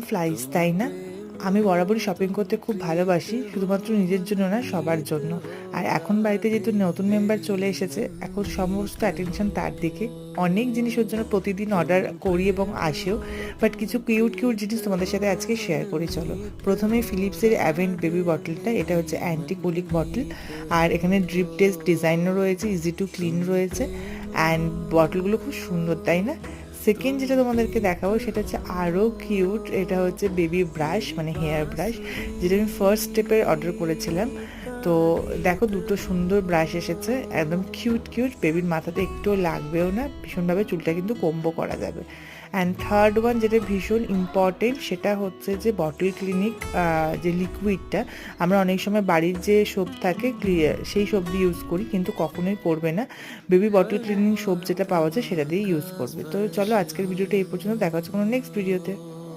Flies, তাই না? আমি বরাবরই শপিং করতে খুব ভালোবাসি, শুধুমাত্র নিজের জন্য না, সবার জন্য। আর এখন বাড়িতে যেহেতু নতুন মেম্বার চলে এসেছে, এখন সমস্ত অ্যাটেনশন তার দিকে। অনেক জিনিস ওর জন্য প্রতিদিন অর্ডার করি এবং আসেও, বাট কিছু কিউট কিউট জিনিস তোমাদের সাথে আজকে শেয়ার করি। চলো, প্রথমে ফিলিপসের অ্যাভেন্ট বেবি বটলটা, এটা হচ্ছে অ্যান্টিকোলিক বটল। আর এখানে ড্রিপ টেস্ট ডিজাইনও রয়েছে, ইজি টু ক্লিন রয়েছে, অ্যান্ড বটলগুলো খুব সুন্দর, তাই না? সেকেন্ড যেটা তোমাদেরকে দেখাবো সেটা হচ্ছে আরও কিউট, এটা হচ্ছে বেবি ব্রাশ, মানে হেয়ার ব্রাশ, যেটা আমি ফার্স্ট স্টেপে অর্ডার করেছিলাম। তো দেখো, দুটো সুন্দর ব্রাশ এসেছে, একদম কিউট কিউট, বেবির মাথাতে একটুও লাগবেও না, ভীষণভাবে চুলটা কিন্তু কম্বো করা যাবে। অ্যান্ড থার্ড ওয়ান যেটা ভীষণ ইম্পর্টেন্ট, সেটা হচ্ছে যে বটল ক্লিনিক, যে লিকুইডটা। আমরা অনেক সময় বাড়ির যে সোপ থাকে ক্লিয়ার, সেই সোপ দিয়ে ইউজ করি, কিন্তু কখনোই করবে না, বেবি বটল ক্লিনিং সোপ যেটা পাওয়া যায় সেটা দিয়ে ইউজ করবে। তো চলো, আজকের ভিডিওটা এই পর্যন্ত, দেখা হচ্ছে কোনো নেক্সট ভিডিওতে।